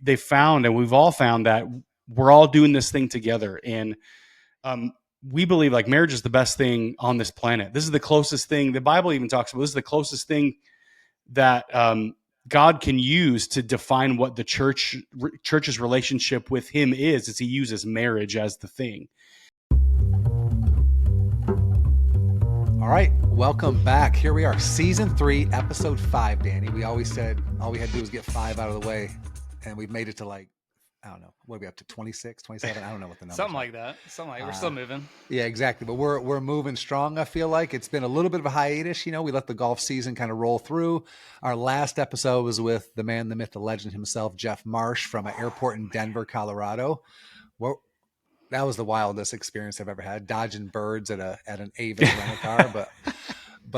they found, and we've all found, that we're all doing this thing together. And we believe like marriage is the best thing on this planet. This is the closest thing. The Bible even talks about this is the closest thing that God can use to define what the church's relationship with him is he uses marriage as the thing. All right, welcome back. Here we are, season 3, episode 5, Danny. We always said all we had to do was get 5 out of the way, and we've made it to like, I don't know, what are we up to, 26, 27? I don't know what the number is. Something like that. We're still moving. Yeah, exactly. But we're moving strong, I feel like. It's been a little bit of a hiatus. You know, we let the golf season kind of roll through. Our last episode was with the man, the myth, the legend himself, Jeff Marsh, from an airport in Denver, Colorado. Well, that was the wildest experience I've ever had, dodging birds at an Avis rental car, but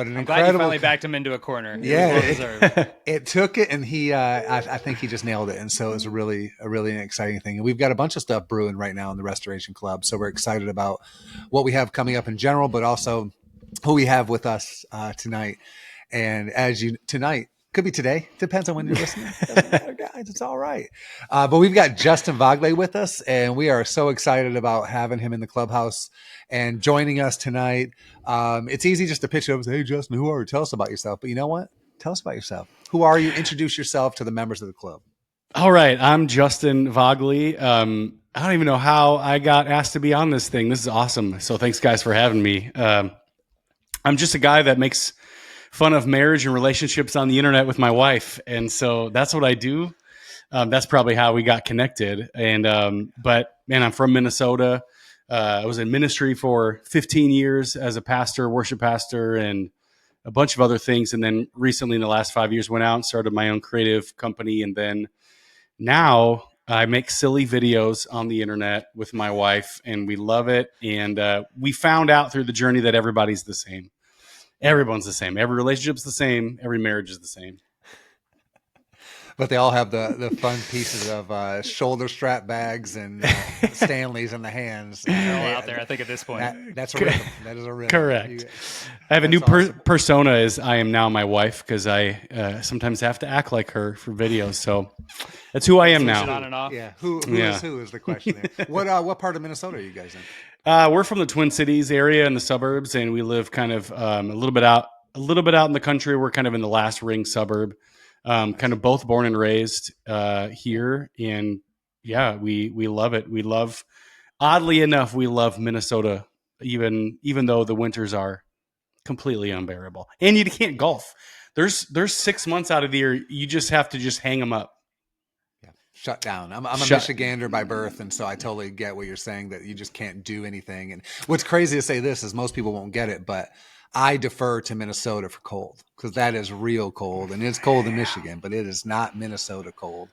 an I'm incredible. glad you finally backed him into a corner. Yeah, it took it, and he, I think he just nailed it, and so it was a really exciting thing. And we've got a bunch of stuff brewing right now in the Restoration Club, so we're excited about what we have coming up in general, but also who we have with us tonight. And tonight. Could be today. Depends on when you're listening. Doesn't matter, guys. It's all right. But we've got Justin Vagle with us, and we are so excited about having him in the clubhouse and joining us tonight. It's easy just to pitch it up and say, hey, Justin, who are you? Tell us about yourself. But you know what? Tell us about yourself. Who are you? Introduce yourself to the members of the club. All right. I'm Justin Vagle. I don't even know how I got asked to be on this thing. This is awesome. So thanks, guys, for having me. I'm just a guy that makes fun of marriage and relationships on the internet with my wife. And so that's what I do. That's probably how we got connected. And, but man, I'm from Minnesota. I was in ministry for 15 years as a pastor, worship pastor, and a bunch of other things. And then recently in the last 5 years went out and started my own creative company. And then now I make silly videos on the internet with my wife, and we love it. And we found out through the journey that everybody's the same. Everyone's the same. Every relationship's the same. Every marriage is the same. But they all have the fun pieces of shoulder strap bags and Stanleys in the hands. They're all out there, I think, at this point. That's a rhythm. That is a rhythm. Correct. I have a new persona is I am now my wife, because I sometimes have to act like her for videos. So that's who I am now. On and off. Yeah. Who is the question there. What part of Minnesota are you guys in? We're from the Twin Cities area in the suburbs, and we live kind of a little bit out in the country. We're kind of in the last ring suburb, kind of both born and raised here. And yeah, we love it. Oddly enough, we love Minnesota, even though the winters are completely unbearable. And you can't golf. There's 6 months out of the year, you just have to just hang them up. Shut down. I'm a Michigander by birth, and so I totally get what you're saying, that you just can't do anything. And what's crazy to say this is most people won't get it, but I defer to Minnesota for cold, because that is real cold, and it's cold in Michigan, but it is not Minnesota cold.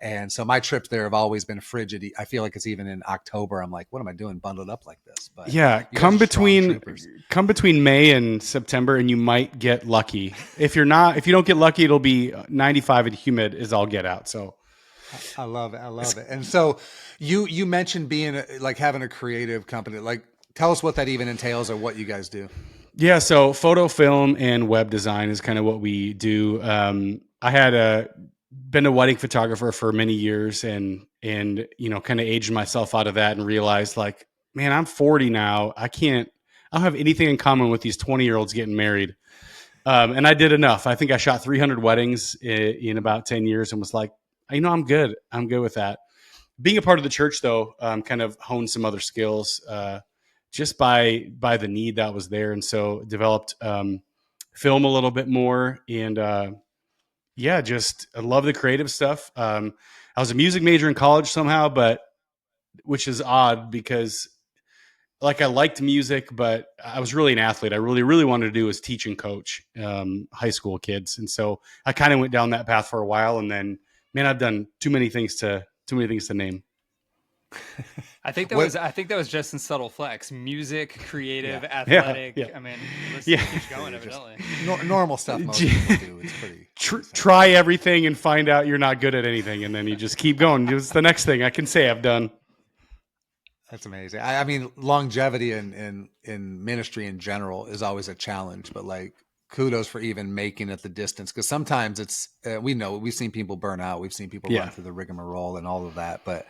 And so my trips there have always been frigid. I feel like it's even in October. I'm like, what am I doing bundled up like this? But yeah, come between May and September, and you might get lucky. If you don't get lucky, it'll be 95 and humid as all get out. So I love it. And so you mentioned being having a creative company. Like, tell us what that even entails, or what you guys do. Yeah. So photo, film, and web design is kind of what we do. I had been a wedding photographer for many years, and kind of aged myself out of that and realized, like, man, I'm 40 now. I don't have anything in common with these 20-year-olds getting married. And I did enough. I think I shot 300 weddings in about 10 years and was like, I'm good. I'm good with that. Being a part of the church, though, kind of honed some other skills just by the need that was there. And so developed film a little bit more. And I love the creative stuff. I was a music major in college somehow, which is odd because I liked music, but I was really an athlete. I really, really wanted to do was teach and coach high school kids. And so I kind of went down that path for a while, and then, man, I've done too many things to name. I think that was Justin's subtle flex: music, creative, athletic. Yeah. I mean, let's keep going. Evidently, normal stuff most people do. It's pretty. Try everything and find out you're not good at anything, and then you just keep going. It's the next thing I can say I've done. That's amazing. I mean, longevity in ministry in general is always a challenge, but kudos for even making it the distance. Cause sometimes it's, we've seen people burn out. We've seen people run through the rigmarole and all of that, but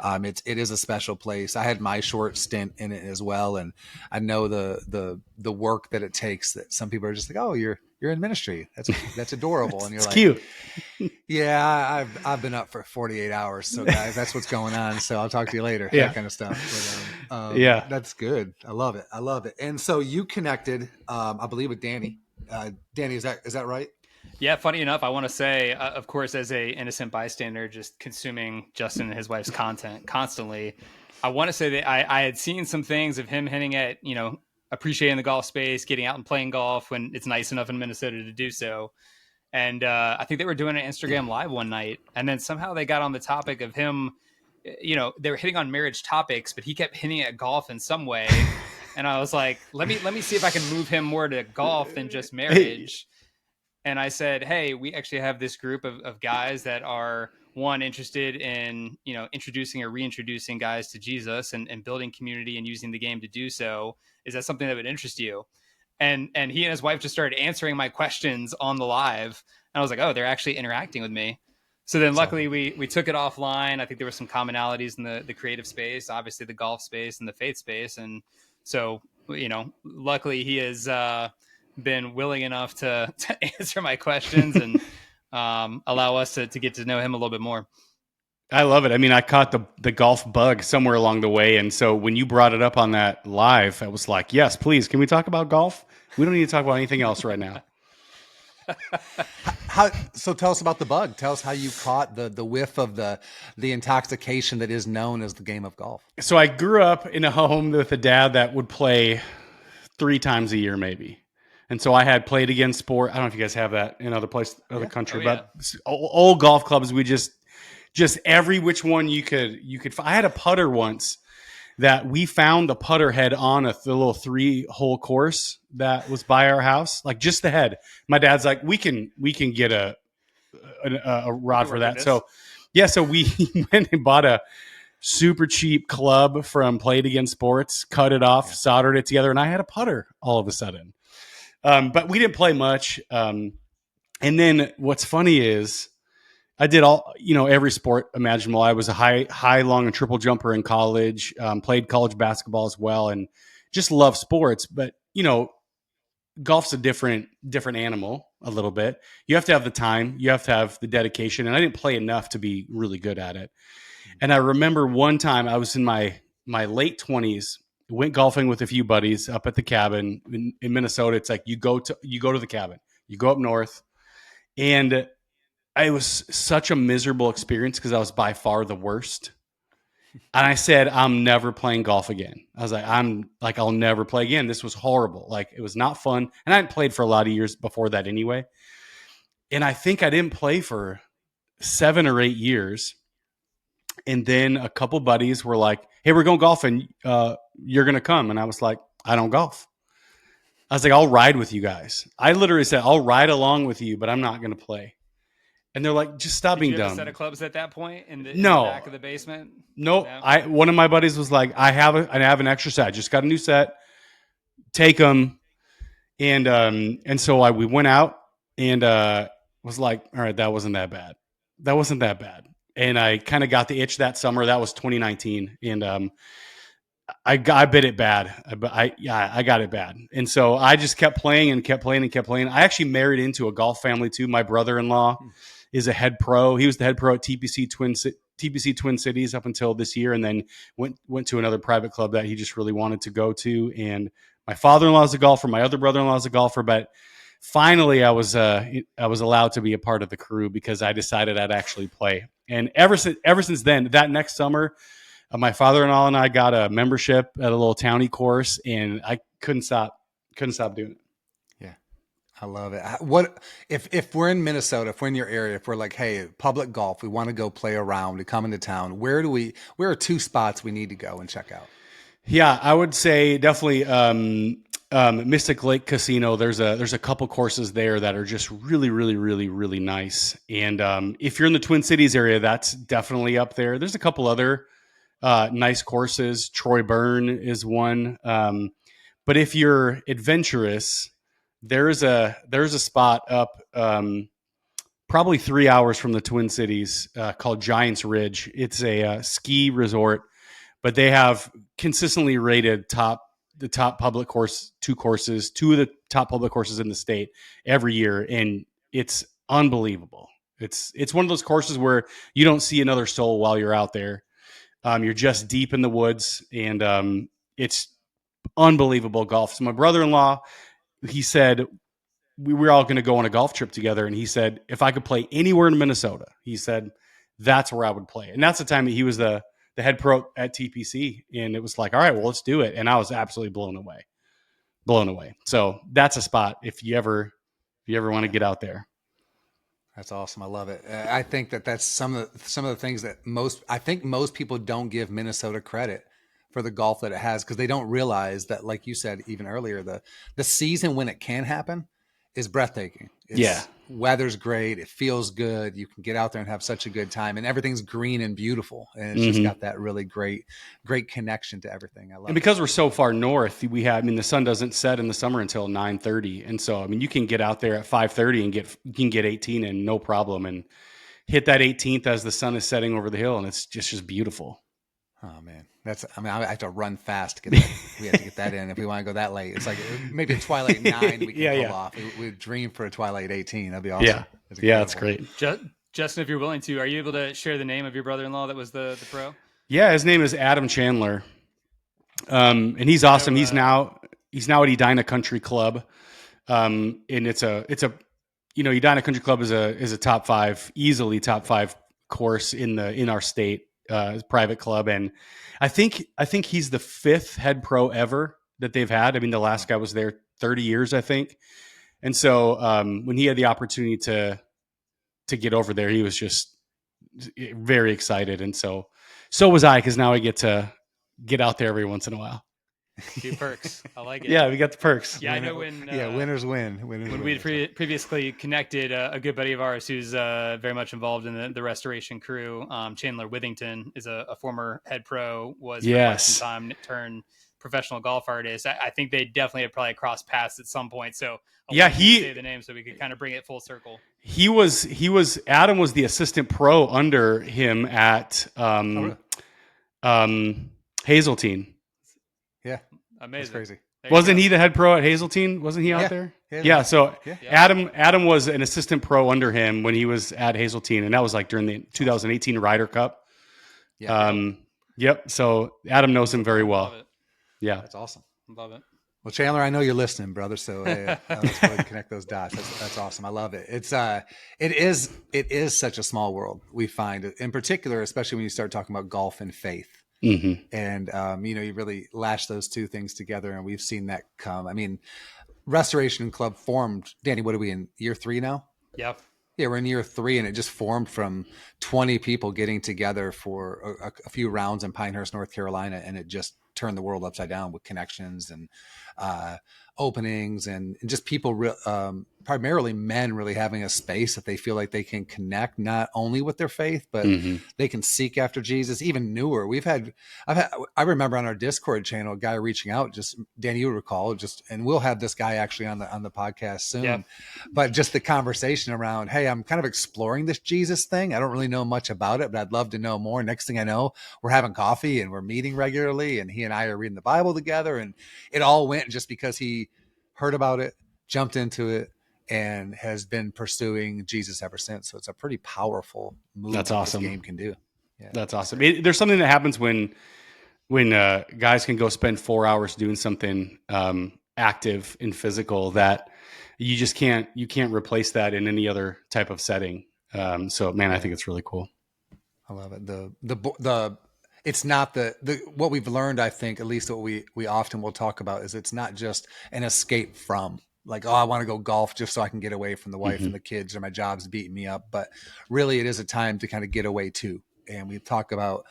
it is a special place. I had my short stint in it as well. And I know the work that it takes, that some people are just like, oh, you're in ministry. That's adorable. And you're it's like, cute. Yeah, I've been up for 48 hours. So guys, that's what's going on. So I'll talk to you later. That kind of stuff. But, that's good. I love it. And so you connected, I believe, with Danny. Danny, is that right? Yeah, funny enough, I want to say, of course, as a innocent bystander, just consuming Justin and his wife's content constantly, I want to say that I had seen some things of him hinting at, appreciating the golf space, getting out and playing golf when it's nice enough in Minnesota to do so. And I think they were doing an Instagram live one night, and then somehow they got on the topic of him. They were hitting on marriage topics, but he kept hinting at golf in some way. And I was like, let me see if I can move him more to golf than just marriage. And I said, hey, we actually have this group of guys that are, one, interested in, introducing or reintroducing guys to Jesus and building community and using the game to do so. Is that something that would interest you? And he and his wife just started answering my questions on the live. And I was like, oh, they're actually interacting with me. So then luckily we took it offline. I think there were some commonalities in the creative space, obviously the golf space and the faith space. And so, luckily he has been willing enough to answer my questions and allow us to get to know him a little bit more. I love it. I mean, I caught the golf bug somewhere along the way. And so when you brought it up on that live, I was like, yes, please. Can we talk about golf? We don't need to talk about anything else right now. So tell us about the bug. Tell us how you caught the whiff of the intoxication that is known as the game of golf. So I grew up in a home with a dad that would play 3 times a year, maybe. And so I had played against sport. I don't know if you guys have that in other country, but old golf clubs, we just every which one you could. I had a putter once that we found the putter head on the little 3-hole course that was by our house, like just the head. My dad's like, we can get a rod for that. So so we went and bought a super cheap club from Played Against Sports, cut it off, soldered it together, and I had a putter all of a sudden. But we didn't play much. And then what's funny is I did every sport imaginable. I was a high, long, and triple jumper in college, played college basketball as well, and just love sports. But, golf's a different animal a little bit. You have to have the time. You have to have the dedication. And I didn't play enough to be really good at it. And I remember one time I was in my late 20s, went golfing with a few buddies up at the cabin in Minnesota. It's like you go to the cabin, you go up north, and it was such a miserable experience because I was by far the worst. And I said, I'm never playing golf again. I was like, I'll never play again. This was horrible. Like, it was not fun. And I hadn't played for a lot of years before that anyway. And I think I didn't play for 7 or 8 years. And then a couple buddies were like, hey, we're going golfing. You're going to come. And I was like, I don't golf. I was like, I'll ride with you guys. I literally said, I'll ride along with you, but I'm not going to play. And they're like, just stop being dumb. Did you have a set of clubs at that point in the back of the basement? No. One of my buddies was like, I have an extra set. I just got a new set. Take them. And so we went out and was like, all right, that wasn't that bad. That wasn't that bad. And I kind of got the itch that summer. That was 2019. And I bit it bad. I got it bad. And so I just kept playing and kept playing and kept playing. I actually married into a golf family too. My brother-in-law is a head pro. He was the head pro at TPC Twin Cities up until this year, and then went to another private club that he just really wanted to go to. And my father-in-law is a golfer. My other brother-in-law is a golfer. But finally, I was allowed to be a part of the crew because I decided I'd actually play. And ever since then, that next summer, my father-in-law and I got a membership at a little towny course, and I couldn't stop doing it. Yeah, I love it. What if we're in Minnesota, if we're in your area, if we're like, hey, public golf, we want to go play around, we come into town, where are 2 spots we need to go and check out? Yeah, I would say definitely Mystic Lake Casino. There's a couple courses there that are just really, really, really, really nice. And if you're in the Twin Cities area, that's definitely up there. There's a couple other nice courses. Troy Burn is one. But if you're adventurous, there's a spot up probably 3 hours from the Twin Cities called Giants Ridge. It's a ski resort, but they have consistently rated the top public course, two of the top public courses in the state every year, and it's unbelievable. It's one of those courses where you don't see another soul while you're out there. You're just deep in the woods, and it's unbelievable golf. So my brother-in-law, he said we were all going to go on a golf trip together, and he said if I could play anywhere in Minnesota, he said that's where I would play. And that's the time that he was the head pro at TPC, and it was like, all right, well, let's do it. And I was absolutely blown away. So that's a spot if you ever want to get out there. That's awesome. I love it. I think that's some of the things that most people don't give Minnesota credit for the golf that it has, because they don't realize that, like you said even earlier, the season when it can happen is breathtaking. Weather's great. It feels good. You can get out there and have such a good time, and everything's green and beautiful. And it's just got that really great connection to everything. I love it. And because we're so far north, the sun doesn't set in the summer until 9:30. And so, you can get out there at 5:30 and you can get 18 in no problem and hit that 18th as the sun is setting over the hill. And it's just beautiful. Oh man, I have to run fast to get that. We have to get that in if we want to go that late. It's like maybe a twilight 9 we can pull off. We dream for a twilight 18. That'd be awesome. Yeah, that's great. Justin, if you're willing to, are you able to share the name of your brother-in-law that was the pro? Yeah, his name is Adam Chandler, and he's awesome. He's now at Edina Country Club, and it's a Edina Country Club is a easily top five course in our state. Private club, and I think he's the 5th head pro ever that they've had. The last guy was there 30 years, I think. And so when he had the opportunity to get over there, he was just very excited, and so was I, because now I get to get out there every once in a while. Few perks. I like it. Yeah, we got the perks. Yeah, I know when. Winners win. When we previously connected, a good buddy of ours who's very much involved in the restoration crew, Chandler Withington, is a former head pro. Was for quite some time turned professional golf artist. I think they definitely have probably crossed paths at some point. So he say the name so we could kind of bring it full circle. Adam was the assistant pro under him at Hazeltine. Yeah, amazing. That's crazy. Wasn't he the head pro at Hazeltine? Wasn't he out there? Yeah. So Adam was an assistant pro under him when he was at Hazeltine, and that was like during the 2018 Ryder Cup. Yeah. Yep. So Adam knows him very well. Yeah. That's awesome. Love it. Well, Chandler, I know you're listening, brother. So let's go ahead and connect those dots. That's awesome. I love it. It is such a small world. We find, in particular, especially when you start talking about golf and faith. Mm-hmm. And, you really lash those two things together, and we've seen that come. Restoration Club formed, Danny, what are we in, year 3 now? Yep. Yeah, we're in year 3, and it just formed from 20 people getting together for a few rounds in Pinehurst, North Carolina, and it just turned the world upside down with connections and openings and just people, primarily men, really having a space that they feel like they can connect not only with their faith, but they can seek after Jesus. Even newer, I remember on our Discord channel, a guy reaching out, just Danny, you recall, and we'll have this guy actually on the podcast soon. Yeah. But just the conversation around, hey, I'm kind of exploring this Jesus thing. I don't really know much about it, but I'd love to know more. Next thing I know, we're having coffee and we're meeting regularly, and he and I are reading the Bible together, and it all went just because he heard about it, jumped into it, and has been pursuing Jesus ever since. So it's a pretty powerful move. That's awesome. This game can do. Yeah. That's awesome. There's something that happens when guys can go spend 4 hours doing something active and physical that you just can't replace that in any other type of setting. So man, I think it's really cool. I love it. It's not what we've learned, I think, at least what we often will talk about, is it's not just an escape from, like, oh, I want to go golf just so I can get away from the wife and the kids, or my job's beating me up. But really it is a time to kind of get away too. And we talk about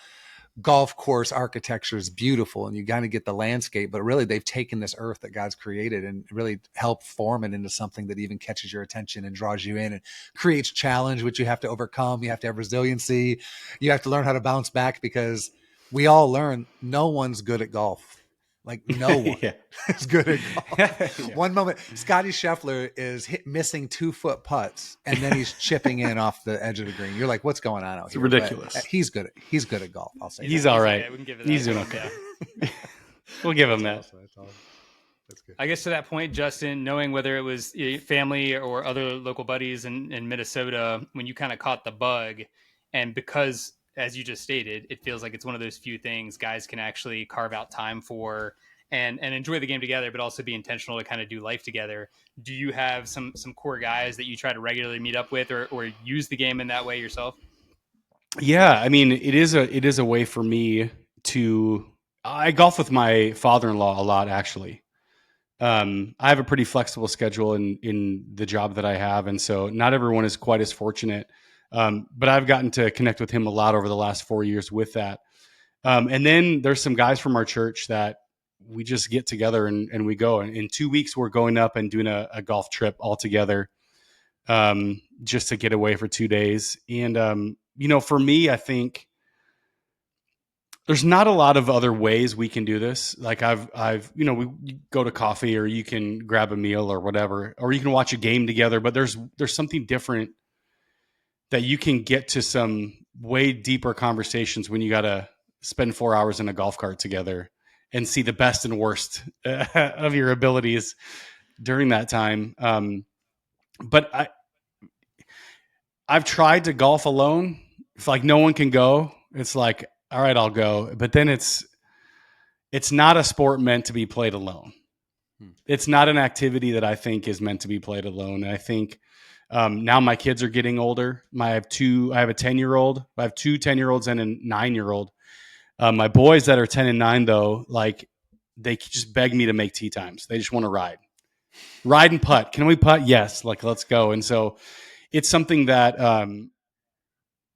golf course architecture is beautiful, and you kind of get the landscape, but really they've taken this earth that God's created and really helped form it into something that even catches your attention and draws you in and creates challenge, which you have to overcome. You have to have resiliency. You have to learn how to bounce back, because we all learn no one's good at golf. Like no one Yeah. is good at golf. Yeah. One moment, Scotty Scheffler is missing 2-foot putts, and then he's chipping in off the edge of the green. You're like, what's going on out It's here? ridiculous. But he's good at golf. I'll say He's that. all right. Okay. We can give it He's that. doing okay. We'll give him that. That's awesome. That's good. I guess to that point, Justin, knowing whether it was family or other local buddies in Minnesota, when you kind of caught the bug, and because, as you just stated, it feels like it's one of those few things guys can actually carve out time for and enjoy the game together, but also be intentional to kind of do life together. Do you have some core guys that you try to regularly meet up with or use the game in that way yourself? Yeah, I mean, it is a way for me to. I golf with my father-in-law a lot, actually. I have a pretty flexible schedule in the job that I have, and so not everyone is quite as fortunate. But I've gotten to connect with him a lot over the last 4 years with that. And then there's some guys from our church that we just get together and we go. And in 2 weeks, we're going up and doing a golf trip all together, just to get away for 2 days. And for me, I think there's not a lot of other ways we can do this. Like we go to coffee, or you can grab a meal or whatever, or you can watch a game together. But there's something different that you can get to some way deeper conversations when you got to spend 4 hours in a golf cart together and see the best and worst of your abilities during that time. But I've tried to golf alone. If like no one can go, it's like, all right, I'll go. But then it's not a sport meant to be played alone. It's not an activity that I think is meant to be played alone. And I think now my kids are getting older. I have a 10-year-old. I have 2 10-year-olds and a 9-year-old. My boys that are 10 and 9, though, like they just beg me to make tee times. They just want to ride and putt. Can we putt? Yes. Like, let's go. And so it's something that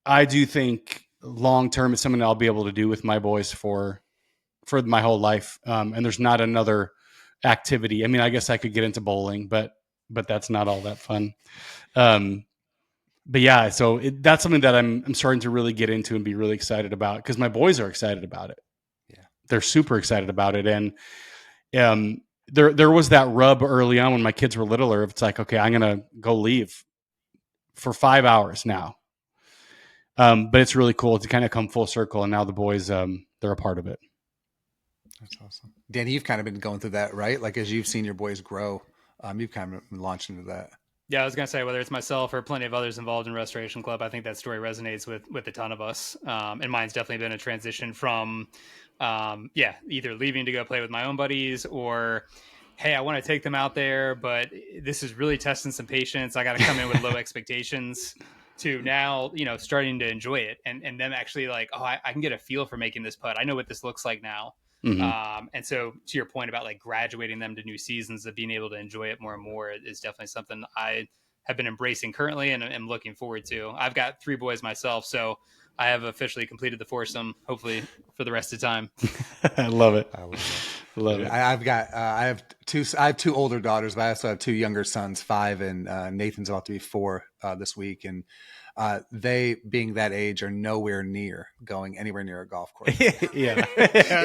I do think long-term is something I'll be able to do with my boys for my whole life. And there's not another activity. I mean, I guess I could get into bowling, but that's not all that fun. But yeah, so that's something that I'm starting to really get into and be really excited about, because my boys are excited about it. Yeah, they're super excited about it. And there was that rub early on when my kids were littler. It's like, okay, I'm gonna go leave for 5 hours now. But it's really cool to kind of come full circle, and now the boys they're a part of it. That's awesome. Danny, you've kind of been going through that, right? Like as you've seen your boys grow, you've kind of been launched into that. Yeah, I was going to say, whether it's myself or plenty of others involved in Restoration Club, I think that story resonates with a ton of us. And mine's definitely been a transition from, either leaving to go play with my own buddies, or, hey, I want to take them out there, but this is really testing some patience. I got to come in with low expectations, to now, starting to enjoy it and them actually like, oh, I can get a feel for making this putt. I know what this looks like now. Mm-hmm. And so to your point about like graduating them to new seasons, of being able to enjoy it more and more is definitely something I have been embracing currently and am looking forward to. I've got 3 boys myself, so I have officially completed the foursome, hopefully for the rest of the time. I love it. Love it. I have 2 older daughters, but I also have 2 younger sons, 5 and Nathan's about to be 4 this week. And they, being that age, are nowhere near going anywhere near a golf course. Yeah.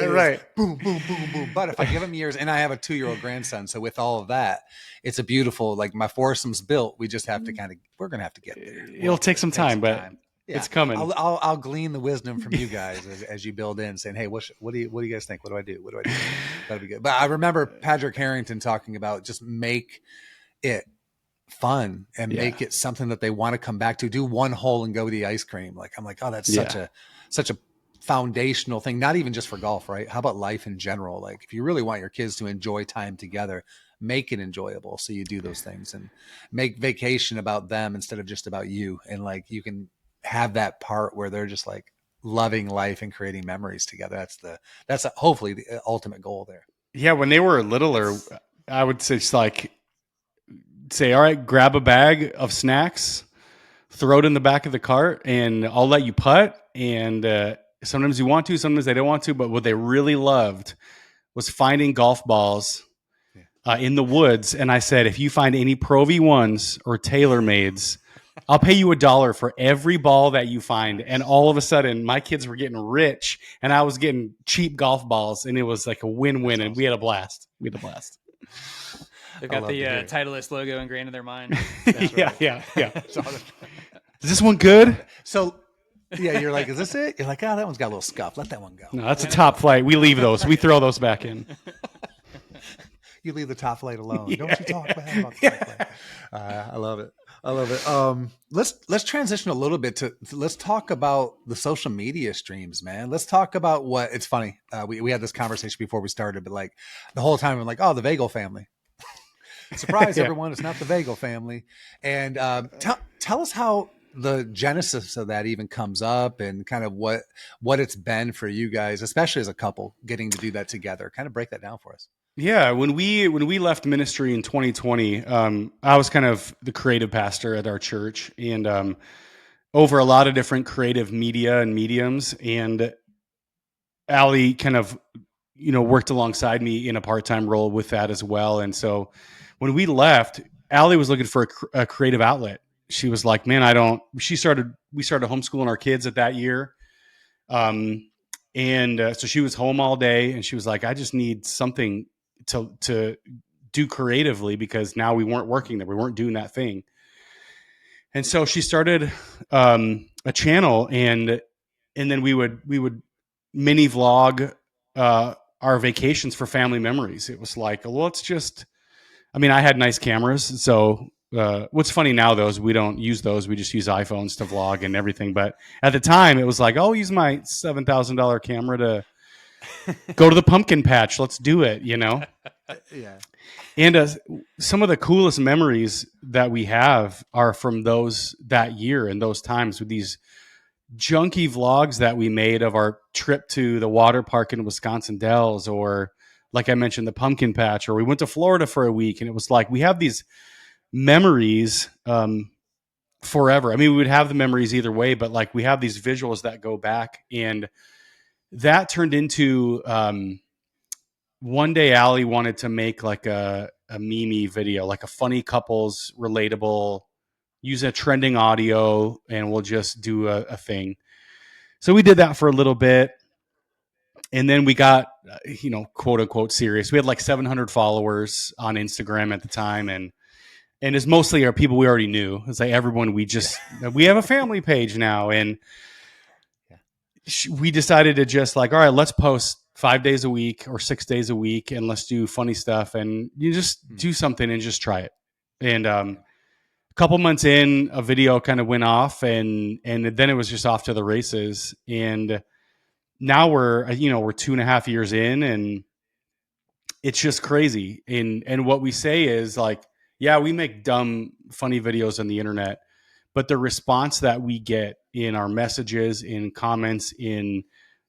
Right. Boom, boom, boom, boom. But if I give them years, and I have a 2-year-old grandson, so with all of that, it's a beautiful, like my foursome's built. We just have to we're going to have to get there. It'll take some time, but yeah. It's coming. I'll glean the wisdom from you guys as you build in, saying, hey, what do you guys think? What do I do? That'd be good. But I remember Patrick Harrington talking about just make it fun and make it something that they want to come back to. Do one hole and go to the ice cream. Like, I'm like, oh, that's such a foundational thing, not even just for golf, right? How about life in general? Like, if you really want your kids to enjoy time together, make it enjoyable. So you do those things and make vacation about them instead of just about you. And like, you can have that part where they're just like loving life and creating memories together. That's hopefully the ultimate goal there. Yeah. When they were littler, I would say, all right, grab a bag of snacks, throw it in the back of the cart, and I'll let you putt. And sometimes you want to, sometimes they don't want to. But what they really loved was finding golf balls in the woods. And I said, if you find any Pro V1s or TaylorMades, I'll pay you $1 for every ball that you find. And all of a sudden, my kids were getting rich, and I was getting cheap golf balls, and it was like a win-win. And we had a blast. They've got the Titleist logo ingrained in their mind. Yeah. Is this one good? So, yeah, you're like, is this it? You're like, oh, that one's got a little scuff. Let that one go. No, that's a top flight. We leave those. We throw those back in. You leave the top flight alone. Don't you talk bad about the top flight. I love it. Let's transition a little bit to let's talk about the social media streams, man. Let's talk about what it's funny. We had this conversation before we started, but like the whole time I'm like, oh, the Vagle family. Surprise, everyone! It's not the Vagle family. And tell us how the genesis of that even comes up, and kind of what it's been for you guys, especially as a couple, getting to do that together. Kind of break that down for us. Yeah, when we left ministry in 2020, I was kind of the creative pastor at our church, and over a lot of different creative media and mediums. And Allie kind of, worked alongside me in a part-time role with that as well. And so when we left, Allie was looking for a creative outlet. She was like, man, we started homeschooling our kids at that year. So she was home all day, and she was like, I just need something to do creatively, because now we weren't working there. We weren't doing that thing. And so she started a channel, and then we would mini vlog our vacations for family memories. It was like, well, I had nice cameras. So what's funny now, though, is we don't use those. We just use iPhones to vlog and everything. But at the time, it was like, oh, use my $7,000 camera to go to the pumpkin patch. Let's do it, Yeah. And some of the coolest memories that we have are from that year and those times, with these junky vlogs that we made of our trip to the water park in Wisconsin Dells, or like I mentioned, the pumpkin patch, or we went to Florida for a week. And it was like, we have these memories forever. We would have the memories either way, but like we have these visuals that go back. And that turned into one day Allie wanted to make like a meme video, like a funny couples relatable, use a trending audio, and we'll just do a thing. So we did that for a little bit. And then we got, quote unquote serious. We had like 700 followers on Instagram at the time. And it's mostly our people we already knew. It's like everyone, we have a family page now. And we decided to just like, all right, let's post 5 days a week or 6 days a week, and let's do funny stuff, and you just do something and just try it. And a couple months in, a video kind of went off, and then it was just off to the races. And now we're 2.5 years in, and it's just crazy. And what we say is like, yeah, we make dumb, funny videos on the internet, but the response that we get in our messages, in comments, in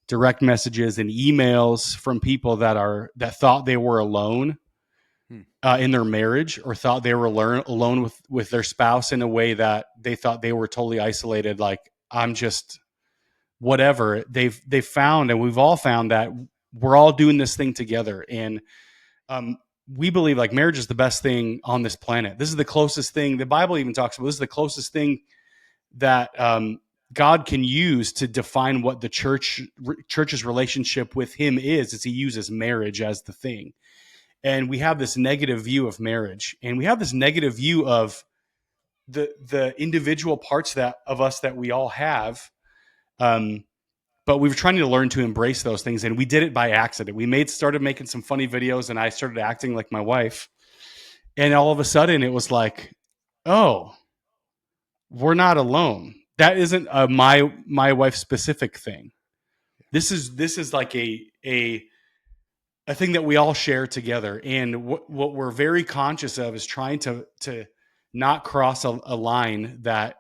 direct messages and emails from people that thought they were alone in their marriage, or thought they were alone with their spouse in a way that they thought they were totally isolated. Like, I'm just whatever. They've found, and we've all found, that we're all doing this thing together. And we believe like marriage is the best thing on this planet. This is the closest thing. The Bible even talks about this is the closest thing that God can use to define what the church's relationship with him is he uses marriage as the thing. And we have this negative view of marriage, and we have this negative view of the individual parts of us that we all have. But we were trying to learn to embrace those things, and we did it by accident. We started making some funny videos, and I started acting like my wife. And all of a sudden it was like, oh, we're not alone. That isn't my wife specific thing. This is like a thing that we all share together. And what we're very conscious of is trying to not cross a line that,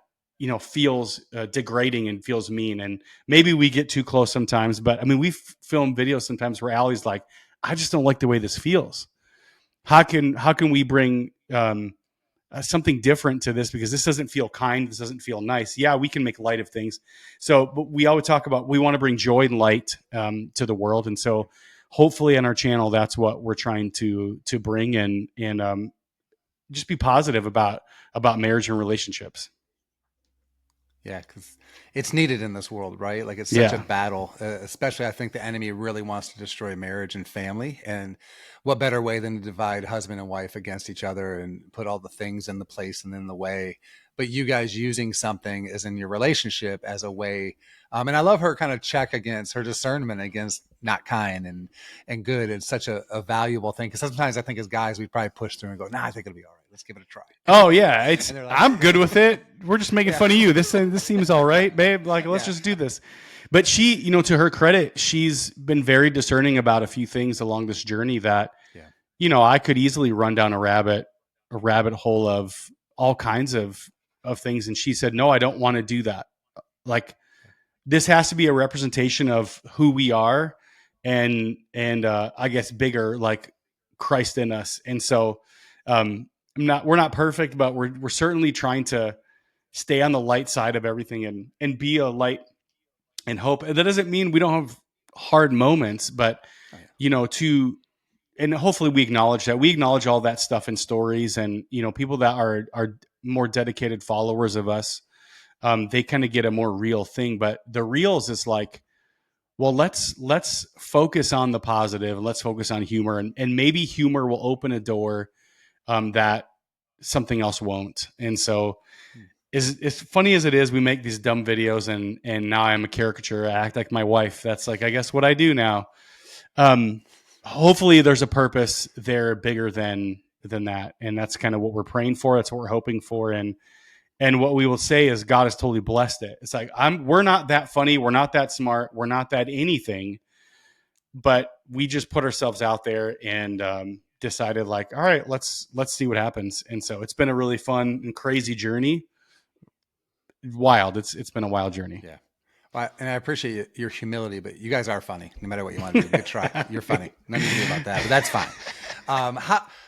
feels degrading and feels mean. And maybe we get too close sometimes, but we film videos sometimes where Allie's like, I just don't like the way this feels. How can we bring something different to this, because this doesn't feel kind. This doesn't feel nice. Yeah, we can make light of things. So, but we always talk about, we want to bring joy and light to the world. And so hopefully on our channel, that's what we're trying to bring, and just be positive about marriage and relationships. Yeah, because it's needed in this world, right? Like it's such a Yeah. battle. Especially, I think the enemy really wants to destroy marriage and family. And what better way than to divide husband and wife against each other and put all the things in the place and in the way? But you guys using something as in your relationship as a way. And I love her kind of check against her discernment against not kind and good. It's such a valuable thing because sometimes I think as guys we probably push through and go, nah, I think it'll be all right. Let's give it a try. Oh yeah, And they're like, I'm good with it. We're just making yeah, fun of you. This seems all right, babe. Like let's yeah, just do this. But she, to her credit, she's been very discerning about a few things along this journey that, yeah, I could easily run down a rabbit hole of all kinds of things. And she said, no, I don't want to do that. Like this has to be a representation of who we are and I guess bigger, like Christ in us. And so we're not perfect, but we're certainly trying to stay on the light side of everything and be a light and hope. And that doesn't mean we don't have hard moments, but oh, yeah. To and hopefully we acknowledge all that stuff in stories, and people that are more dedicated followers of us, they kind of get a more real thing. But the reels is like, well, let's focus on the positive, let's focus on humor, and maybe humor will open a door that something else won't. And so as funny as it is, we make these dumb videos, and now I'm a caricature. I act like my wife. That's like, I guess, what I do now. Um, Hopefully there's a purpose there bigger than that. And that's kind of what we're praying for. That's what we're hoping for. And what we will say is God has totally blessed it. It's like, we're not that funny. We're not that smart. We're not that anything, but we just put ourselves out there and decided like, all right, let's see what happens. And so it's been a really fun and crazy journey. Wild. It's been a wild journey. Yeah. Well, and I appreciate your humility, but you guys are funny. No matter what you want to do, good try. You're funny. Nothing to do about that, but that's fine.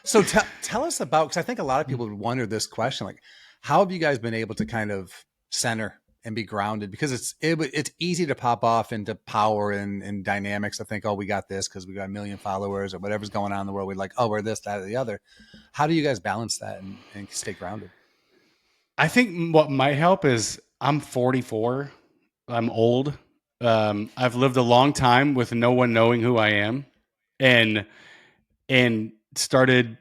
So tell us about, because I think a lot of people would wonder this question, like, how have you guys been able to kind of center and be grounded? Because it's easy to pop off into power and dynamics. I think, oh, we got this because we got a million followers or whatever's going on in the world. We're like, oh, we're this, that, or the other. How do you guys balance that and stay grounded? I think what might help is I'm 44. I'm old. I've lived a long time with no one knowing who I am, and started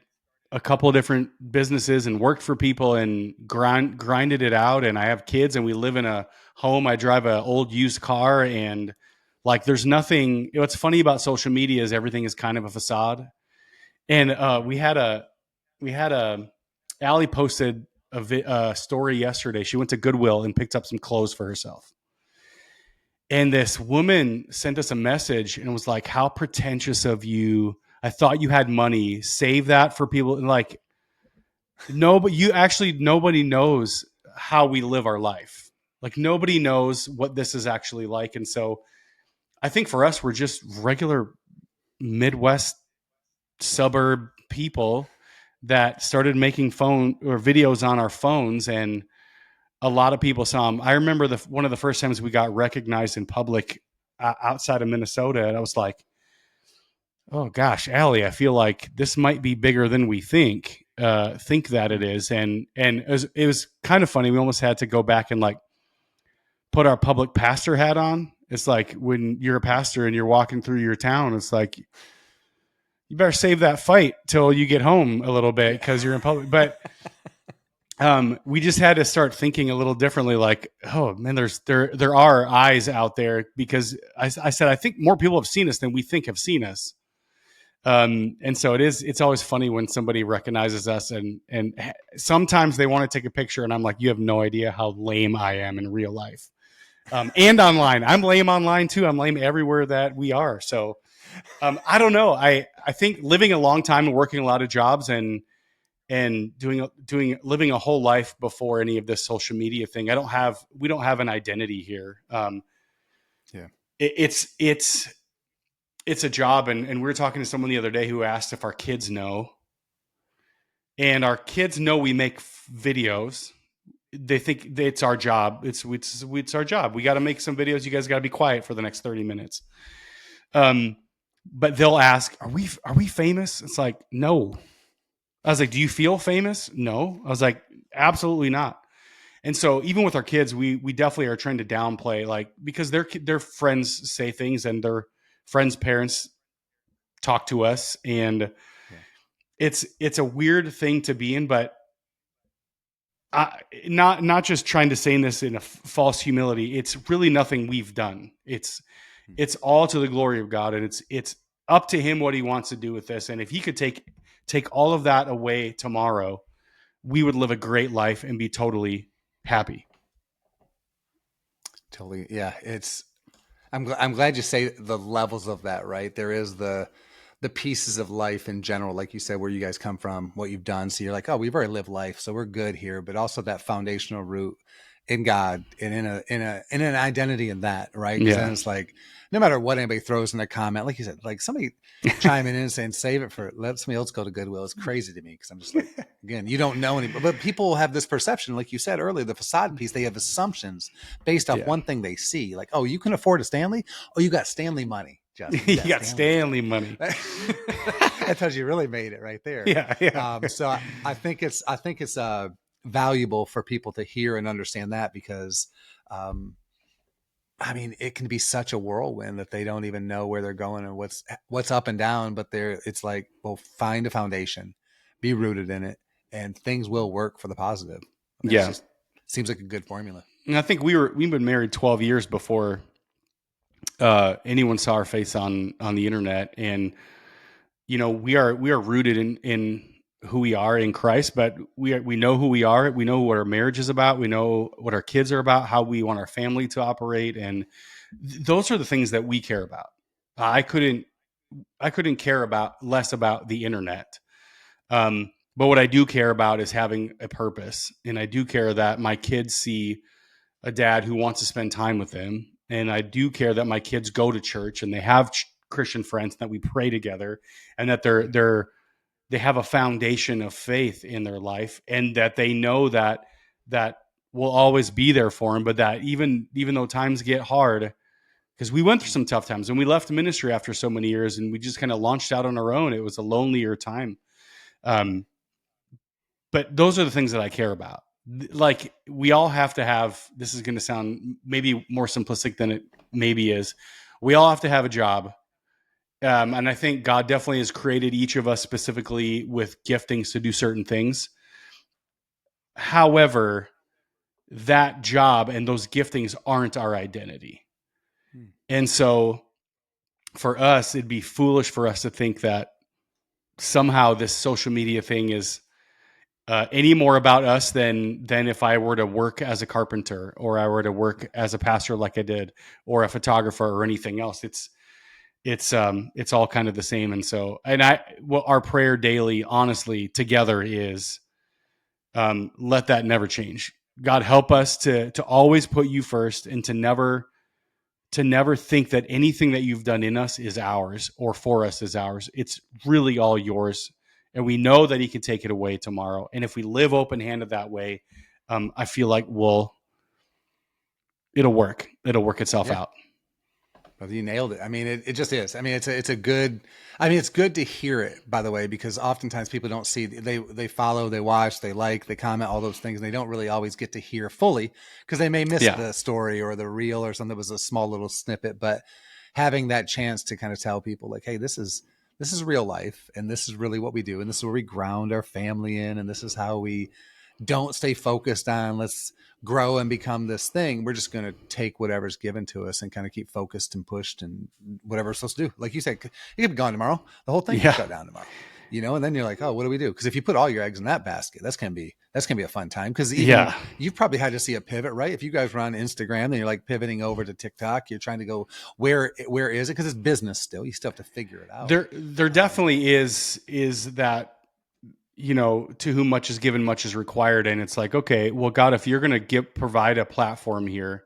a couple of different businesses and worked for people and grinded it out. And I have kids, and we live in a home. I drive an old used car, and like there's nothing. What's funny about social media is everything is kind of a facade. And we had a Allie posted a story yesterday. She went to Goodwill and picked up some clothes for herself. And this woman sent us a message and was like, how pretentious of you. I thought you had money. Save that for people. And like, no, but nobody knows how we live our life. Like nobody knows what this is actually like. And so I think for us, we're just regular Midwest suburb people that started making phone or videos on our phones, and a lot of people saw them. I remember one of the first times we got recognized in public outside of Minnesota, and I was like, "Oh gosh, Allie, I feel like this might be bigger than we think that it is." And it was kind of funny. We almost had to go back and like put our public pastor hat on. It's like when you're a pastor and you're walking through your town, it's like you better save that fight till you get home a little bit because you're in public. But we just had to start thinking a little differently. Like, oh man, there are eyes out there, because I said I think more people have seen us than we think have seen us. And so it's always funny when somebody recognizes us, and sometimes they want to take a picture, and I'm like, you have no idea how lame I am in real life. And online, I'm lame online too. I'm lame everywhere that we are. So I don't know. I think living a long time and working a lot of jobs and living a whole life before any of this social media thing, we don't have an identity here. Yeah, it's a job. And we were talking to someone the other day who asked if our kids know, and our kids know we make videos. They think it's our job. It's our job. We got to make some videos. You guys got to be quiet for the next 30 minutes. But they'll ask, are we famous? It's like, no. I was like, do you feel famous? No. I was like, absolutely not. And so even with our kids, we definitely are trying to downplay, like, because their friends say things and their friends' parents talk to us, and Yeah. it's a weird thing to be in, but not just trying to say this in a false humility. It's really nothing we've done. It's all to the glory of God, and it's up to him what he wants to do with this. And if he could take all of that away tomorrow, we would live a great life and be totally happy. Totally. Yeah. I'm glad you say the levels of that, right? There is the pieces of life in general, like you said, where you guys come from, what you've done. So you're like, oh, we've already lived life, so we're good here. But also that foundational root in God and in an identity in that, right? Because Yeah. then it's like, no matter what anybody throws in a comment, like you said, like somebody chiming in and saying, save it for, let somebody else go to Goodwill. It's crazy to me because I'm just like, again, you don't know anybody, but people have this perception, like you said earlier, the facade piece. They have assumptions based off Yeah. one thing they see, like, oh, you can afford a Stanley. Oh, you got Stanley money. Justin, You got Stanley money. That tells you really made it right there. Yeah, yeah. So I think it's valuable for people to hear and understand that, because I mean, it can be such a whirlwind that they don't even know where they're going and what's up and down. But it's like, well, find a foundation, be rooted in it, and things will work for the positive. I mean, Yeah. it just seems like a good formula. And I think we've been married 12 years before anyone saw our face on the internet. And we are rooted in who we are in Christ, but we know who we are. We know what our marriage is about. We know what our kids are about, how we want our family to operate, and those are the things that we care about. I couldn't care about less about the internet. But what I do care about is having a purpose, and I do care that my kids see a dad who wants to spend time with them, and I do care that my kids go to church and they have Christian friends, that we pray together, and that they have a foundation of faith in their life, and that they know that will always be there for them. But that even though times get hard, because we went through some tough times and we left ministry after so many years and we just kind of launched out on our own. It was a lonelier time. But those are the things that I care about. Like, we all have to have, this is going to sound maybe more simplistic than it maybe is. We all have to have a job. And I think God definitely has created each of us specifically with giftings to do certain things. However, that job and those giftings aren't our identity. And so for us, it'd be foolish for us to think that somehow this social media thing is any more about us than if I were to work as a carpenter, or I were to work as a pastor like I did, or a photographer, or anything else. It's all kind of the same. And so, our prayer daily, honestly, together is, let that never change. God, help us to always put you first, and to never think that anything that you've done in us is ours, or for us is ours. It's really all yours. And we know that he can take it away tomorrow. And if we live open-handed that way, I feel like it'll work. It'll work itself out. Well, you nailed it. I mean, it just is. I mean, it's a good, I mean, it's good to hear it, by the way, because oftentimes people don't see, they follow, they watch, they like, they comment, all those things. And they don't really always get to hear fully, because they may miss the story or the reel or something that was a small little snippet. But having that chance to kind of tell people, like, hey, this is real life, and this is really what we do, and this is where we ground our family in, and this is how we don't stay focused on let's grow and become this thing. We're just going to take whatever's given to us and kind of keep focused and pushed and whatever we're supposed to do. Like you said, you could be gone tomorrow. The whole thing can shut down tomorrow, and then you're like, oh, what do we do? Because if you put all your eggs in that basket, that's going to be a fun time. Because you've probably had to see a pivot, right? If you guys were on Instagram, then you're like pivoting over to TikTok, you're trying to go, where is it? Because it's business still. You still have to figure it out. There definitely is that, to whom much is given, much is required. And it's like, okay, well, God, if you're going to provide a platform here,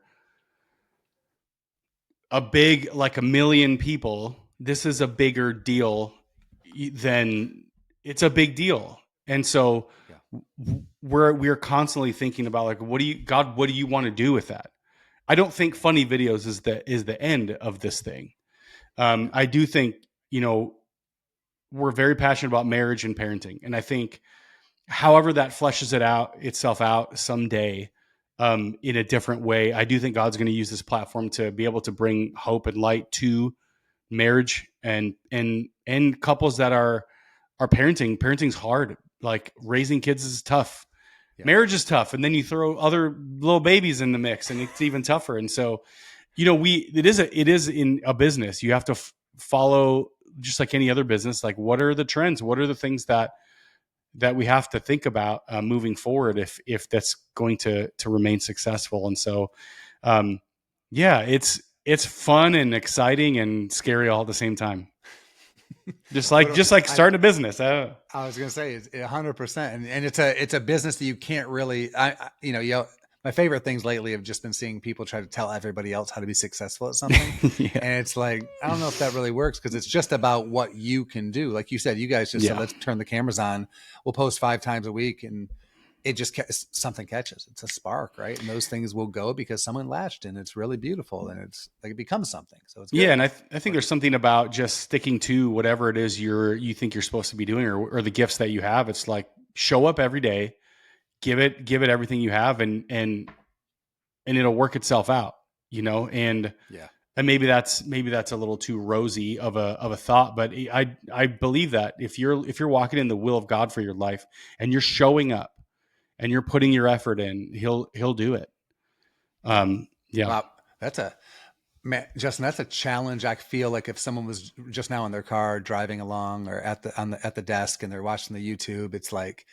like 1 million people, this is a bigger deal than it's a big deal. And so we're constantly thinking about, like, what do you want to do with that? I don't think funny videos is the end of this thing. I do think, we're very passionate about marriage and parenting. And I think however that fleshes itself out someday, in a different way. I do think God's going to use this platform to be able to bring hope and light to marriage and couples that are parenting. Parenting's hard. Like raising kids is tough. Yeah. Marriage is tough, and then you throw other little babies in the mix, and it's even tougher. And so, it is in a business. You have to follow, just like any other business. Like, what are the trends? What are the things that we have to think about moving forward if that's going to remain successful? And so, yeah, it's fun and exciting and scary all at the same time. Just like starting a business. I was going to say it's 100%. And it's a business that you can't really, my favorite things lately have just been seeing people try to tell everybody else how to be successful at something. Yeah. And it's like, I don't know if that really works, because it's just about what you can do. Like you said, you guys just said, let's turn the cameras on. We'll post 5 times a week, and it just something catches. It's a spark, right? And those things will go because someone latched, and it's really beautiful, and it's like it becomes something. So it's good. Yeah, and I think there's something about just sticking to whatever it is you think you're supposed to be doing, or the gifts that you have. It's like, show up every day, give it everything you have, and it'll work itself out, and maybe that's a little too rosy of a thought, but I believe that if you're walking in the will of God for your life, and you're showing up and you're putting your effort in, he'll do it. Wow, Justin, that's a challenge. I feel like if someone was just now in their car driving along, or at the desk, and they're watching the YouTube, it's like,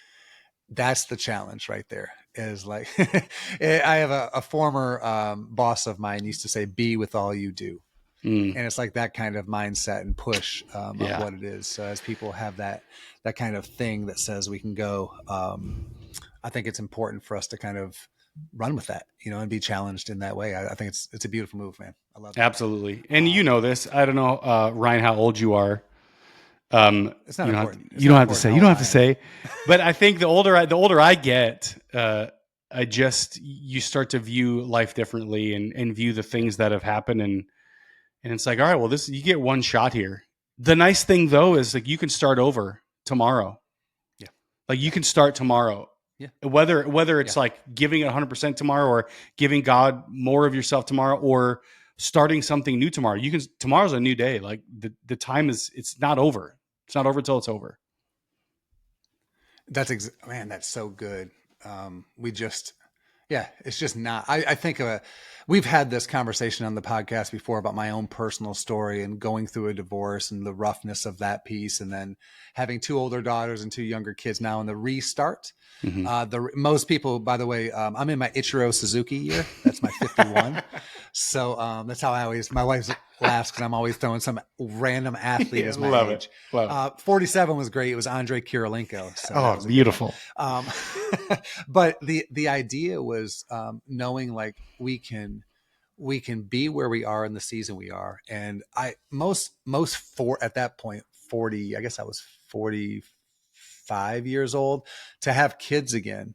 that's the challenge right there. Is like, I have a former boss of mine used to say, "Be with all you do," and it's like that kind of mindset and push of what it is. So as people have that kind of thing that says we can go, I think it's important for us to kind of run with that, and be challenged in that way. I think it's a beautiful move, man. I love it. Absolutely. And this, I don't know, Ryan, how old you are. It's not important. You don't have to say. You don't have to say. But I think the older I get, you start to view life differently, and view the things that have happened, and it's like, all right, well, you get one shot here. The nice thing though is, like, you can start over tomorrow. Yeah. Like, you can start tomorrow. Yeah. Whether it's like giving it 100% tomorrow, or giving God more of yourself tomorrow, or starting something new tomorrow. Tomorrow's a new day. Like, the time it's not over. It's not over till it's over. Man, that's so good. It's just not, I think we've had this conversation on the podcast before about my own personal story and going through a divorce and the roughness of that piece. And then having 2 older daughters and 2 younger kids now in the restart. Mm-hmm. Most people, by the way, I'm in my Ichiro Suzuki year. That's my 51. So that's how my wife laughs, because I'm always throwing some random athlete as my age. Love it. 47 was great. It was Andrei Kirilenko. So beautiful. But the idea was knowing, like, we can be where we are in the season we are. And at that point, 40, I guess I was 45 years old, to have kids again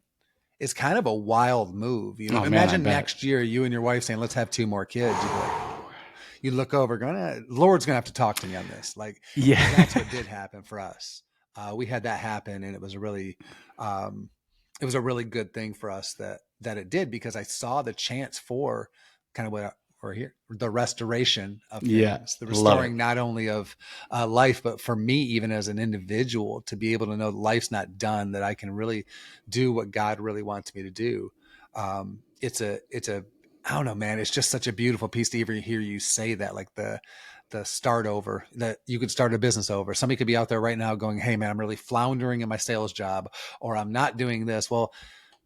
is kind of a wild move. Imagine next year you and your wife saying, let's have 2 more kids. You'd be like, you look over going, Lord's going to have to talk to me on this. Like, that's what did happen for us. We had that happen, and it was a really good thing for us that it did, because I saw the chance for kind of what we're here, the restoration of things, the restoring not only of life, but for me, even as an individual, to be able to know life's not done, that I can really do what God really wants me to do. It's a I don't know, man. It's just such a beautiful piece to even hear you say that, like the start over, that you could start a business over. Somebody could be out there right now going, hey man, I'm really floundering in my sales job, or I'm not doing this. Well,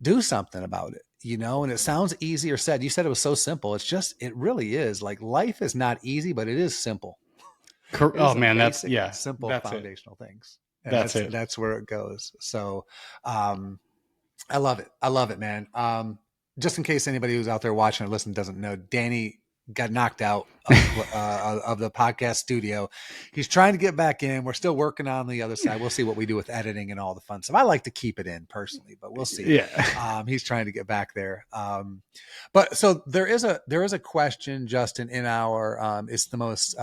do something about it, and it sounds easier said. You said it was so simple. It really is. Like, life is not easy, but it is simple. Oh man, that's simple, that's foundational things. And that's it. That's where it goes. So, I love it, man. Just in case anybody who's out there watching or listening doesn't know, Danny got knocked out of the podcast studio. He's trying to get back in. We're still working on the other side. We'll see what we do with editing and all the fun stuff. I like to keep it in personally, but we'll see. Yeah. He's trying to get back there. But so there is a question, Justin, in our it's the most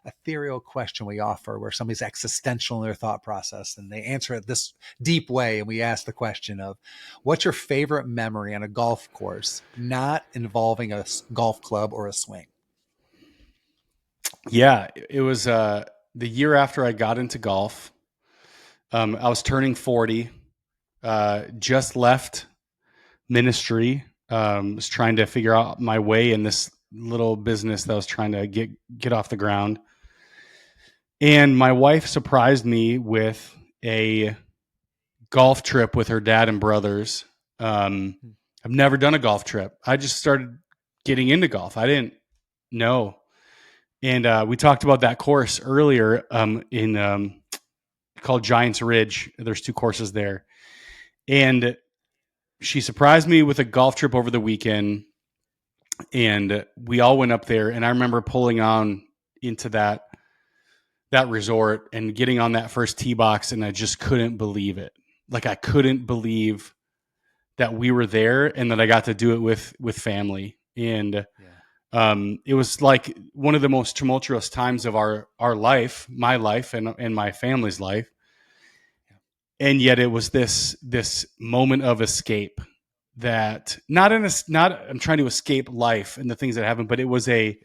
ethereal question we offer, where somebody's existential in their thought process and they answer it this deep way. And we ask the question of, what's your favorite memory on a golf course, not involving a golf club or a swing? Yeah. It was the year after I got into golf. I was turning 40, just left ministry. Was trying to figure out my way in this little business that I was trying to get off the ground. And my wife surprised me with a golf trip with her dad and brothers. I've never done a golf trip. I just started getting into golf. I didn't know. And we talked about that course earlier in called Giants Ridge. There's 2 courses there. And she surprised me with a golf trip over the weekend. And we all went up there. And I remember pulling on into that resort and getting on that first tee box, and I just couldn't believe it. Like, I couldn't believe that we were there and that I got to do it with family. And it was like one of the most tumultuous times of our life, my life and my family's life. And yet it was this moment of escape that I'm trying to escape life and the things that happen, but it was it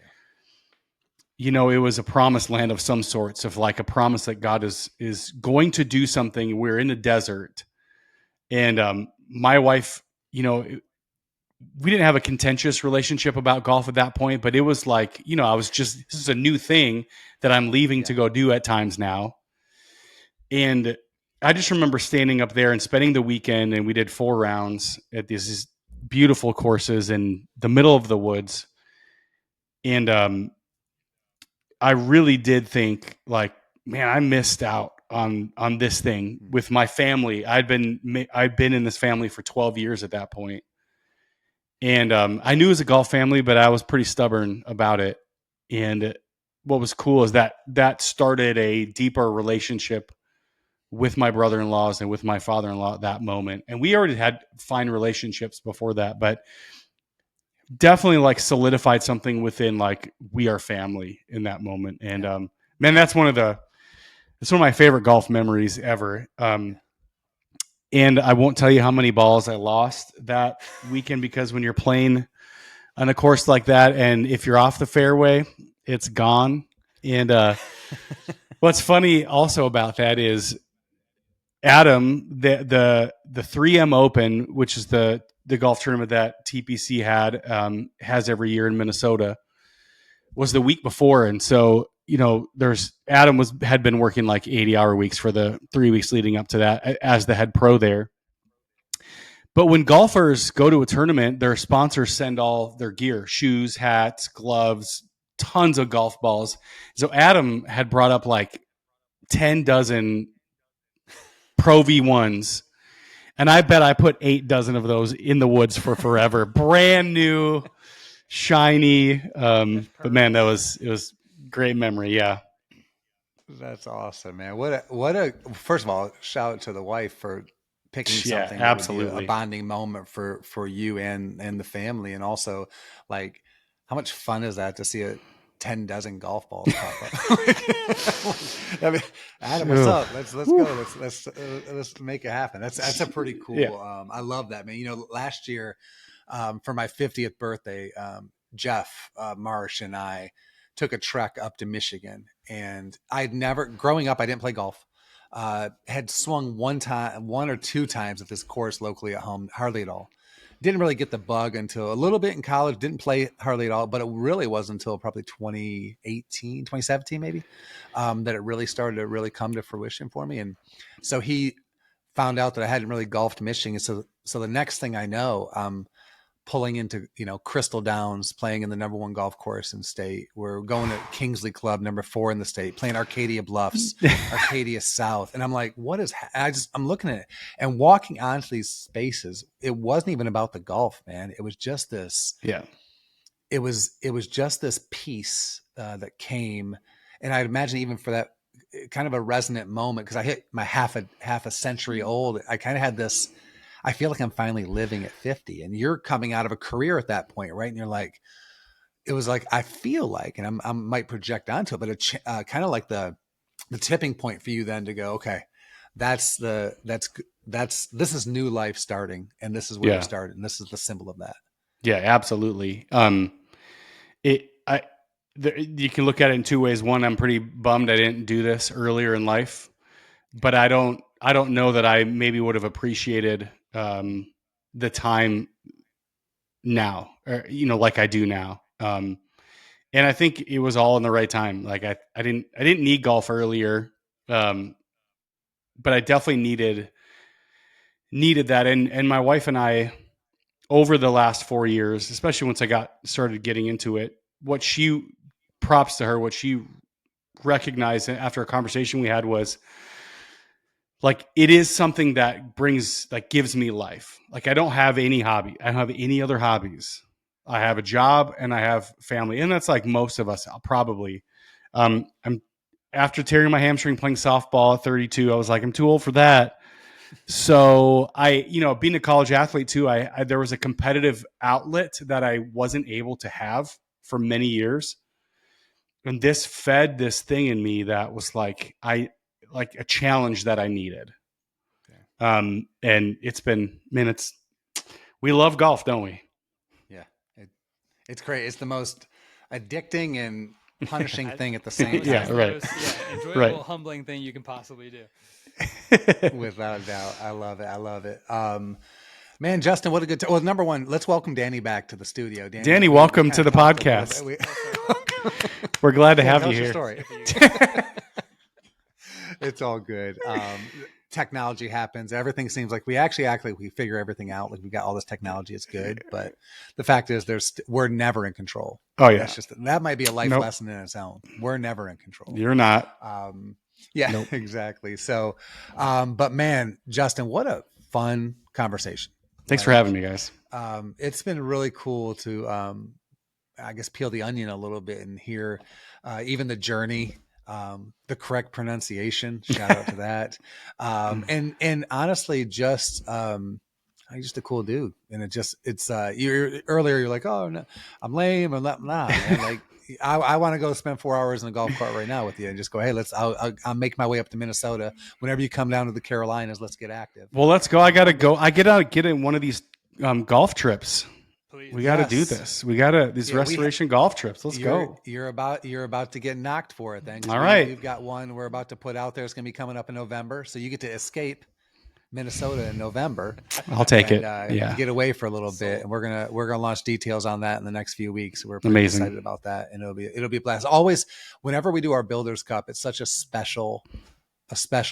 was a promised land of some sorts, of like a promise that God is going to do something. We're in the desert, and my wife, we didn't have a contentious relationship about golf at that point, but it was like, this is a new thing that I'm leaving to go do at times now. And I just remember standing up there and spending the weekend, and we did 4 rounds at these beautiful courses in the middle of the woods. And I really did think, like, man, I missed out on this thing with my family. I'd been in this family for 12 years at that point. And I knew it was a golf family, but I was pretty stubborn about it. And what was cool is that started a deeper relationship with my brother-in-laws and with my father-in-law at that moment. And we already had fine relationships before that, but definitely like solidified something within, like, we are family in that moment. And man, it's one of my favorite golf memories ever. And I won't tell you how many balls I lost that weekend, because when you're playing on a course like that, and if you're off the fairway, it's gone. And what's funny also about that is Adam, the 3M Open, which is the golf tournament that TPC has every year in Minnesota, was the week before. And so, Adam had been working like 80-hour weeks for the 3 weeks leading up to that as the head pro there. But when golfers go to a tournament, their sponsors send all their gear, shoes, hats, gloves, tons of golf balls. So Adam had brought up like 10 dozen Pro V1s. And I bet I put 8 dozen of those in the woods for forever. Brand new, shiny. But man, it was great memory. Yeah. That's awesome, man. What a first of all, shout out to the wife for picking something absolutely that would be a bonding moment for you and the family. And also, like, how much fun is that to see 10 dozen golf balls pop up? I mean, Adam, what's up? Let's go. Let's make it happen. That's a pretty cool. Yeah. I love that, man. Last year, for my 50th birthday, Jeff Marsh and I took a trek up to Michigan, and growing up, I didn't play golf. Had swung one or two times at this course locally at home, hardly at all. Didn't really get the bug until a little bit in college. Didn't play hardly at all, but it really wasn't until probably 2017 maybe, that it really started to really come to fruition for me. And so he found out that I hadn't really golfed Michigan. So the next thing I know, pulling into, Crystal Downs, playing in the number 1 golf course in state. We're going to Kingsley Club, number 4 in the state, playing Arcadia Bluffs, Arcadia South. And I'm like, I'm looking at it and walking onto these spaces. It wasn't even about the golf, man. It was just this. Yeah. it was just this peace that came, and I'd imagine even for that kind of a resonant moment, because I hit my half a century old. I kind of had this. I feel like I'm finally living at 50, and you're coming out of a career at that point, right? And you're like, it was like I feel like, and I might project onto it, but kind of like the tipping point for you then to go, okay, this is new life starting, and this is where we started, and this is the symbol of that. Yeah, absolutely. You can look at it in two ways. One, I'm pretty bummed I didn't do this earlier in life, but I don't know that I maybe would have appreciated the time now, or, like I do now. And I think it was all in the right time. Like I didn't need golf earlier, but I definitely needed that. And my wife and I, over the last 4 years, especially once I started getting into it, props to her, what she recognized after a conversation we had was like, it is something that gives me life. Like I don't have any hobby. I don't have any other hobbies. I have a job and I have family. And that's like most of us probably. I'm after tearing my hamstring playing softball at 32, I was like, I'm too old for that. So being a college athlete too, there was a competitive outlet that I wasn't able to have for many years. And this fed this thing in me that was like a challenge that I needed. Okay. And it's been, man, we love golf, don't we? Yeah. It's great. It's the most addicting and punishing thing at the same time. Yeah, right. Enjoyable, right. Humbling thing you can possibly do. Without a doubt. I love it. Man, Justin, what a good time. Well, number one, let's welcome Danny back to the studio. Danny, welcome to the podcast. We're glad to have you here. Story. It's all good. Technology happens. Everything seems like we actually act like we figure everything out. Like we got all this technology. It's good. But the fact is we're never in control. Oh yeah. That might be a life lesson in its own. We're never in control. You're not. Yeah, nope. Exactly. So, but man, Justin, what a fun conversation. Thanks for having me, guys. It's been really cool to, I guess, peel the onion a little bit and hear even the journey, the correct pronunciation. Shout out to that. And honestly, just a cool dude. And you're like, oh, no, I'm lame. I'm not, nah, man. Like, I want to go spend 4 hours in a golf cart right now with you and just go, hey, I'll make my way up to Minnesota. Whenever you come down to the Carolinas, let's get active. Well, let's go. I got to go. I get in one of these golf trips. Please. We got to do this. We got to these restoration golf trips. Let's go. You're about to get knocked for it then. All right. We've got one we're about to put out there. It's going to be coming up in November. So you get to escape Minnesota in November. I'll take it. Get away for a little bit, and we're gonna launch details on that in the next few weeks. We're pretty excited about that, and it'll be a blast. Always, whenever we do our Builders Cup, it's such a special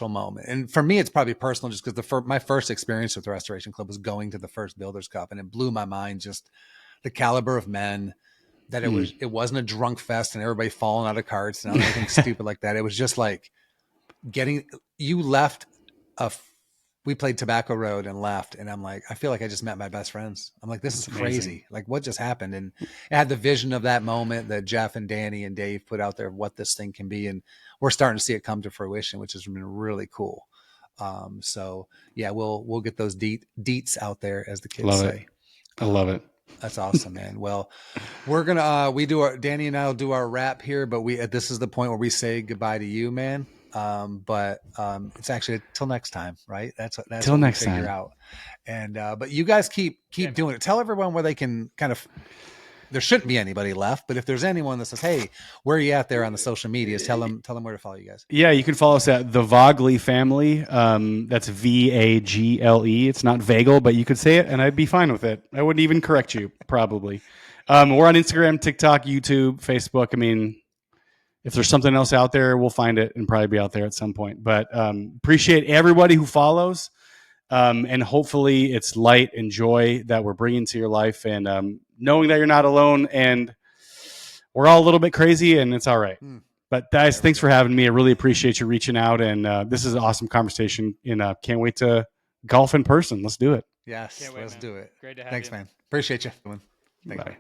moment. And for me, it's probably personal, just because my first experience with the Restoration Club was going to the first Builders Cup, and it blew my mind just the caliber of men. That it wasn't a drunk fest and everybody falling out of carts and anything stupid like that. It was just like we played Tobacco Road and left. And I'm like, I feel like I just met my best friends. I'm like, this is crazy. Like, what just happened? And it had the vision of that moment that Jeff and Danny and Dave put out there of what this thing can be. And we're starting to see it come to fruition, which has been really cool. So yeah, we'll get those deets out there, as the kids say. I love it. That's awesome, man. Well, we're going to, Danny and I will do our wrap here, but this is the point where we say goodbye to you, man. But it's actually till next time, right? That's till what next we figure time. Out. And but you guys keep doing it. Tell everyone where they can kind of. There shouldn't be anybody left, but if there's anyone that says, "Hey, where are you at there on the social medias?" Tell them where to follow you guys. Yeah, you can follow us at the Vagle family. That's Vagle. It's not Vagle, but you could say it, and I'd be fine with it. I wouldn't even correct you, probably. We're on Instagram, TikTok, YouTube, Facebook. I mean, if there's something else out there, we'll find it and probably be out there at some point. But appreciate everybody who follows. And hopefully it's light and joy that we're bringing to your life, and knowing that you're not alone, and we're all a little bit crazy, and it's all right. But guys, thanks for having me. I really appreciate you reaching out, and this is an awesome conversation, and can't wait to golf in person. Let's do it. Yes, let's do it. Great to have Thanks, you. man. Appreciate you. Bye.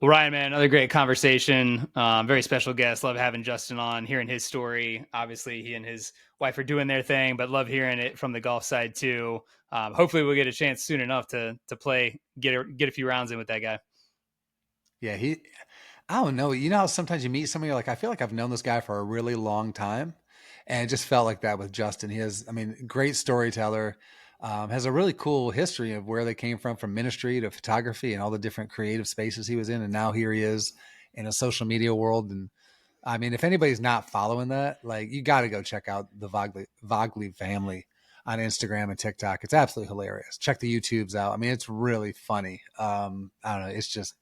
Well, Ryan, man, another great conversation. Very special guest. Love having Justin on, hearing his story. Obviously, he and his wife are doing their thing, but love hearing it from the golf side too. Hopefully, we'll get a chance soon enough to play, get a few rounds in with that guy. Yeah, I don't know. You know how sometimes you meet somebody, you're like, I feel like I've known this guy for a really long time. And it just felt like that with Justin. He has, I mean, great storyteller, has a really cool history of where they came from ministry to photography and all the different creative spaces he was in. And now here he is in a social media world. And I mean, if anybody's not following that, like, you got to go check out the Vagle family on Instagram and TikTok. It's absolutely hilarious. Check the YouTubes out. I mean, it's really funny. I don't know. It's just,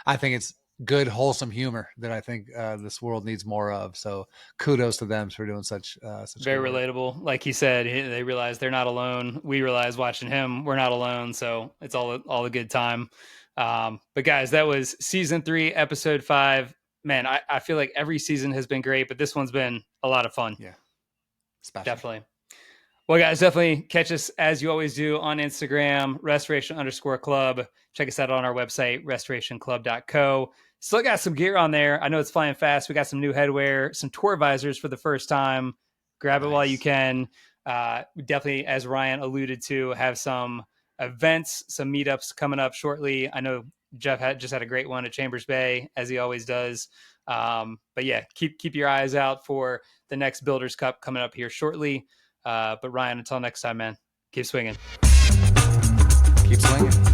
I think it's good, wholesome humor that I think this world needs more of. So kudos to them for doing such Very good work. relatable. Like he said, they realize they're not alone. We realize watching him, we're not alone. So it's all a good time. But guys, that was season 3, episode 5. Man, I feel like every season has been great, but this one's been a lot of fun. Yeah, special. Definitely. Well, guys, definitely catch us as you always do on Instagram, restoration_club. Check us out on our website, restorationclub.co. Still got some gear on there. I know it's flying fast. We got some new headwear, some tour visors for the first time. Grab it while you can. We definitely, as Ryan alluded to, have some events, some meetups coming up shortly. I know Jeff just had a great one at Chambers Bay, as he always does. But yeah, keep your eyes out for the next Builders Cup coming up here shortly. But Ryan, until next time, man, keep swinging. Keep swinging.